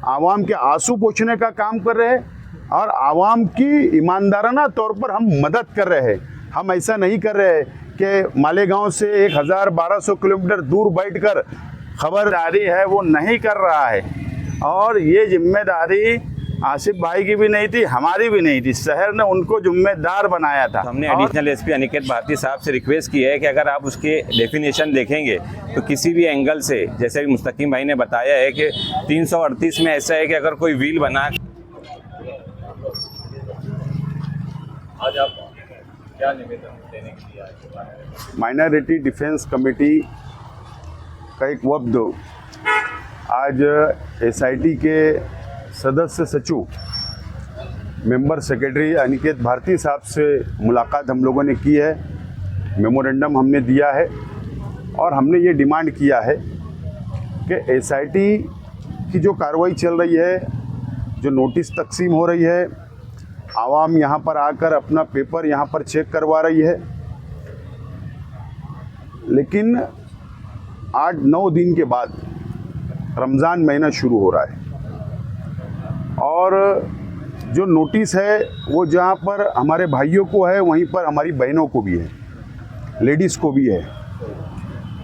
आवाम के आंसू पोंछने का काम कर रहे हैं और आवाम की ईमानदाराना तौर पर हम मदद कर रहे हैं। हम ऐसा नहीं कर रहे कि मालेगांव से 1000-1200 किलोमीटर दूर बैठकर खबरदारी है वो नहीं कर रहा है। और ये जिम्मेदारी आसिफ भाई की भी नहीं थी, हमारी भी नहीं थी, शहर ने उनको जिम्मेदार बनाया था। हमने एडिशनल एसपी अनिकेत भारती साहब से रिक्वेस्ट की है कि अगर आप उसके डेफिनेशन देखेंगे तो किसी भी एंगल से, जैसे कि मुस्तकीम भाई ने बताया है कि 338 में ऐसा है कि अगर कोई व्हील बना। आज आप क्या निवेदन देने के लिए आए? माइनॉरिटी डिफेंस कमेटी का एक वफ्द आज एसआईटी के सदस्य सचिव मेंबर सेक्रेटरी अनिकेत भारती साहब से मुलाकात हम लोगों ने की है। मेमोरेंडम हमने दिया है और हमने ये डिमांड किया है कि एसआईटी की जो कार्रवाई चल रही है, जो नोटिस तकसीम हो रही है, आवाम यहाँ पर आकर अपना पेपर यहाँ पर चेक करवा रही है, लेकिन 8-9 दिन के बाद रमज़ान महीना शुरू हो रहा है और जो नोटिस है वो जहाँ पर हमारे भाइयों को है वहीं पर हमारी बहनों को भी है, लेडीज़ को भी है।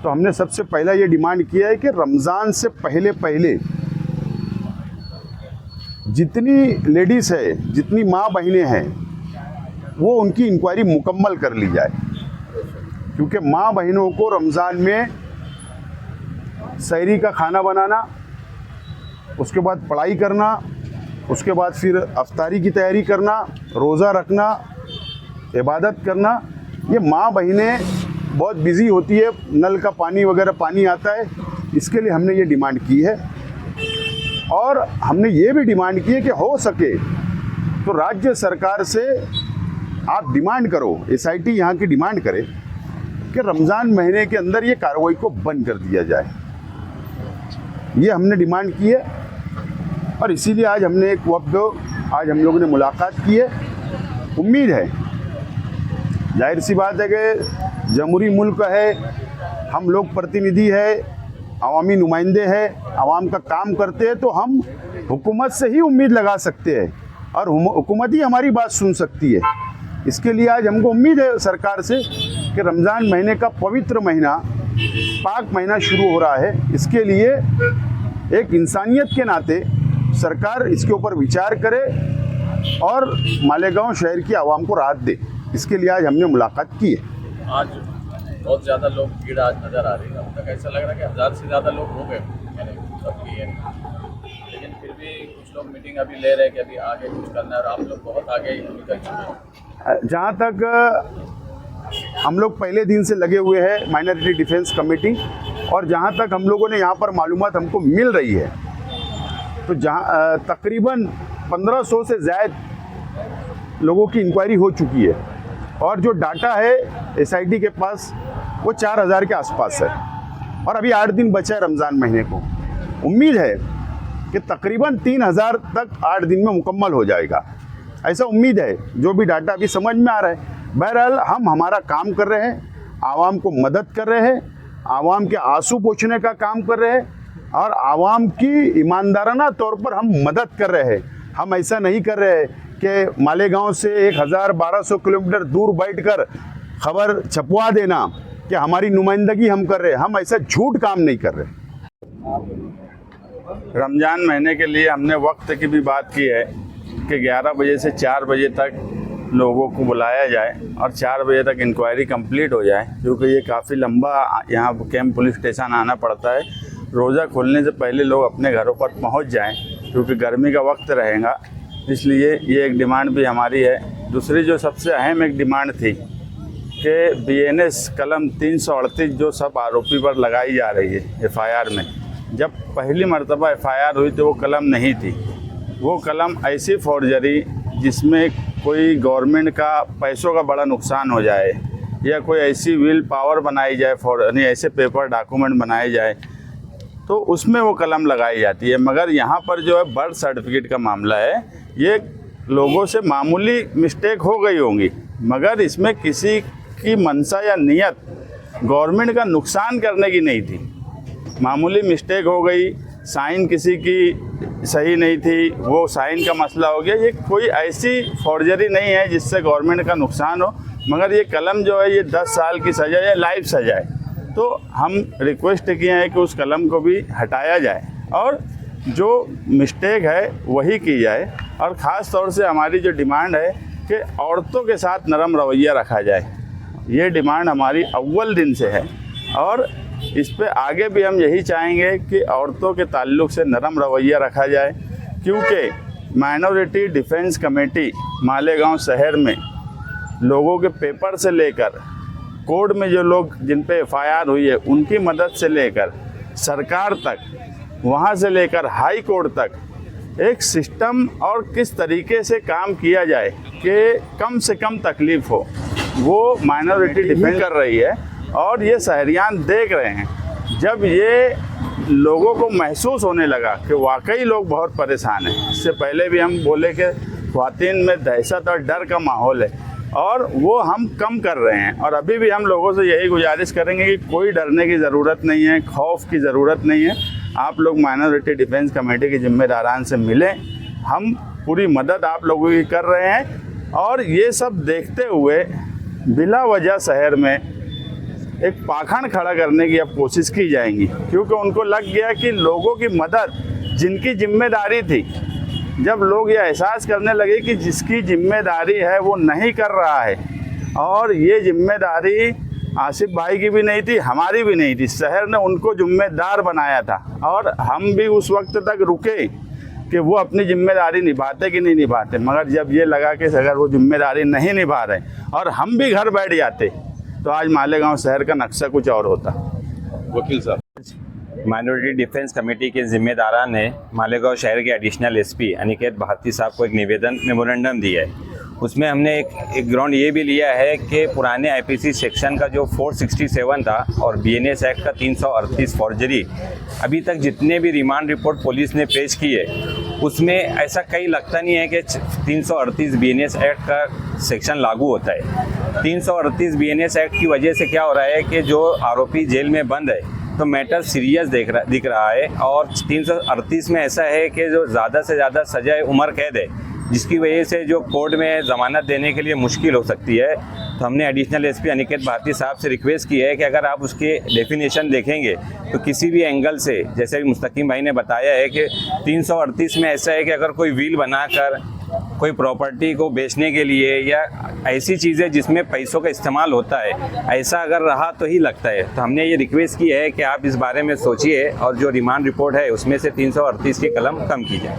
तो हमने सबसे पहला ये डिमांड किया है कि रमज़ान से पहले पहले जितनी लेडीज़ है, जितनी माँ बहनें हैं, वो उनकी इंक्वायरी मुकम्मल कर ली जाए, क्योंकि माँ बहनों को रमज़ान में सहरी का खाना बनाना, उसके बाद पढ़ाई करना, उसके बाद फिर अफ्तारी की तैयारी करना, रोज़ा रखना, इबादत करना, ये माँ बहनें बहुत बिज़ी होती है, नल का पानी वगैरह पानी आता है, इसके लिए हमने ये डिमांड की है। और हमने ये भी डिमांड की है कि हो सके तो राज्य सरकार से आप डिमांड करो, एसआईटी यहाँ की डिमांड करे कि रमज़ान महीने के अंदर ये कार्रवाई को बंद कर दिया जाए। ये हमने डिमांड की है और इसीलिए आज हमने एक वक्त आज हम लोगों ने मुलाकात की है। उम्मीद है, जाहिर सी बात है कि जमहूरी मुल्क है, हम लोग प्रतिनिधि है, अवामी नुमाइंदे हैं, आवाम का काम करते हैं, तो हम हुकूमत से ही उम्मीद लगा सकते हैं और हुकूमत ही हमारी बात सुन सकती है। इसके लिए आज हमको उम्मीद है सरकार से कि रमज़ान महीने का पवित्र महीना, पाक महीना शुरू हो रहा है, इसके लिए एक इंसानियत के नाते सरकार इसके ऊपर विचार करे और मालेगांव शहर की आवाम को राहत दे। इसके लिए आज हमने मुलाकात की है। आज बहुत ज़्यादा लोग भीड़ आज नज़र आ रही है, अब तक ऐसा लग रहा है कि 1000 से ज़्यादा लोग हो गए, मैंने सबकी है, लेकिन फिर भी कुछ लोग मीटिंग अभी ले रहे हैं कि अभी आगे कुछ करना है और आप लोग बहुत आगे निकल चुके हैं। जहाँ तक हम लोग पहले दिन से लगे हुए हैं माइनॉरिटी डिफेंस कमेटी, और जहाँ तक हम लोगों ने यहाँ पर मालूमात हमको मिल रही है, तो जहाँ तकरीबन 1500 से ज़्यादा लोगों की इंक्वायरी हो चुकी है और जो डाटा है एसआईटी के पास वो 4000 के आसपास है और अभी 8 दिन बचा है रमज़ान महीने को। उम्मीद है कि तकरीबन 3000 तक 8 दिन में मुकम्मल हो जाएगा, ऐसा उम्मीद है, जो भी डाटा अभी समझ में आ रहा है। बहरहाल हम हमारा काम कर रहे हैं, आवाम को मदद कर रहे हैं, आवाम के आंसू पोंछने का काम कर रहे हैं और आवाम की ईमानदाराना तौर पर हम मदद कर रहे हैं। हम ऐसा नहीं कर रहे कि मालेगांव से 1000-1200 किलोमीटर दूर बैठकर खबर छपवा देना कि हमारी नुमाइंदगी हम कर रहे हैं। हम ऐसा झूठ काम नहीं कर रहे। रमज़ान महीने के लिए हमने वक्त की भी बात की है कि 11 बजे से 4 बजे तक लोगों को बुलाया जाए और 4 बजे तक इंक्वायरी कंप्लीट हो जाए, क्योंकि ये काफ़ी लंबा यहाँ कैंप पुलिस स्टेशन आना पड़ता है। रोज़ा खोलने से पहले लोग अपने घरों पर पहुँच जाएं, क्योंकि गर्मी का वक्त रहेगा, इसलिए ये एक डिमांड भी हमारी है। दूसरी जो सबसे अहम एक डिमांड थी कि बीएनएस कलम 338 जो सब आरोपी पर लगाई जा रही है एफआईआर में, जब पहली मर्तबा एफआईआर हुई तो वो कलम नहीं थी। वो कलम ऐसी फॉर्जरी जिसमें कोई गवर्नमेंट का पैसों का बड़ा नुकसान हो जाए या कोई ऐसी विल पावर बनाई जाए, यानी ऐसे पेपर डॉक्यूमेंट बनाए जाए, तो उसमें वो कलम लगाई जाती है। मगर यहाँ पर जो है बर्थ सर्टिफिकेट का मामला है, ये लोगों से मामूली मिस्टेक हो गई होंगी, मगर इसमें किसी की मंशा या नियत गवर्नमेंट का नुकसान करने की नहीं थी। मामूली मिस्टेक हो गई, साइन किसी की सही नहीं थी, वो साइन का मसला हो गया। ये कोई ऐसी फॉर्जरी नहीं है जिससे गवर्नमेंट का नुकसान हो, मगर ये कलम जो है ये 10 साल की सज़ा या लाइफ सज़ा है। तो हम रिक्वेस्ट किए हैं कि उस कलम को भी हटाया जाए और जो मिस्टेक है वही की जाए। और ख़ास तौर से हमारी जो डिमांड है कि औरतों के साथ नरम रवैया रखा जाए, ये डिमांड हमारी अव्वल दिन से है और इस पे आगे भी हम यही चाहेंगे कि औरतों के ताल्लुक़ से नरम रवैया रखा जाए, क्योंकि माइनॉरिटी डिफेंस कमेटी मालेगांव शहर में लोगों के पेपर से लेकर कोर्ट में जो लोग जिन पे FIR हुई है उनकी मदद से लेकर सरकार तक, वहाँ से लेकर हाई कोर्ट तक एक सिस्टम और किस तरीके से काम किया जाए कि कम से कम तकलीफ़ हो, वो माइनॉरिटी डिफेंस कर रही है और ये शहरियान देख रहे हैं। जब ये लोगों को महसूस होने लगा कि वाकई लोग बहुत परेशान हैं, इससे पहले भी हम बोले कि ख़वातीन में दहशत और डर का माहौल है और वो हम कम कर रहे हैं। और अभी भी हम लोगों से यही गुजारिश करेंगे कि कोई डरने की ज़रूरत नहीं है, खौफ की ज़रूरत नहीं है। आप लोग माइनॉरिटी डिफेंस कमेटी के ज़िम्मेदारान से मिलें, हम पूरी मदद आप लोगों की कर रहे हैं। और ये सब देखते हुए बिला वजह शहर में एक पाखंड खड़ा करने की अब कोशिश की जाएंगी, क्योंकि उनको लग गया कि लोगों की मदद जिनकी जिम्मेदारी थी, जब लोग ये एहसास करने लगे कि जिसकी जिम्मेदारी है वो नहीं कर रहा है, और ये जिम्मेदारी आसिफ भाई की भी नहीं थी, हमारी भी नहीं थी, शहर ने उनको जिम्मेदार बनाया था और हम भी उस वक्त तक रुके कि वो अपनी जिम्मेदारी निभाते कि नहीं निभाते। मगर जब ये लगा कि अगर वो जिम्मेदारी नहीं निभा रहे और हम भी घर बैठ जाते तो आज मालेगांव शहर का नक्शा कुछ और होता। वकील साहब, माइनॉरिटी डिफेंस कमेटी के जिम्मेदारान ने मालेगांव शहर के एडिशनल एसपी अनिकेत भारती साहब को एक निवेदन मेमोरेंडम दिया है। उसमें हमने एक ग्राउंड ये भी लिया है कि पुराने आईपीसी सेक्शन का जो 467 था और बीएनएस एक्ट का 338 फॉर्जरी, अभी तक जितने भी रिमांड रिपोर्ट पुलिस ने पेश की है उसमें ऐसा कहीं लगता नहीं है कि 338 बीएनएस एक्ट का सेक्शन लागू होता है। 338 बीएनएस एक्ट की वजह से क्या हो रहा है कि जो आरोपी जेल में बंद है तो मैटर सीरियस दिख रहा है, और 338 में ऐसा है कि जो ज़्यादा से ज़्यादा सजा उम्र कैद है, जिसकी वजह से जो कोर्ट में ज़मानत देने के लिए मुश्किल हो सकती है। तो हमने एडिशनल एसपी अनिकेत भारती साहब से रिक्वेस्ट की है कि अगर आप उसके डेफिनेशन देखेंगे तो किसी भी एंगल से, जैसे कि मुस्तकीम भाई ने बताया है कि 338 में ऐसा है कि अगर कोई व्हील बनाकर कोई प्रॉपर्टी को बेचने के लिए या ऐसी चीज़ें जिसमें पैसों का इस्तेमाल होता है, ऐसा अगर रहा तो ही लगता है। तो हमने ये रिक्वेस्ट की है कि आप इस बारे में सोचिए और जो रिमांड रिपोर्ट है उसमें से 338 की कलम कम की जाए।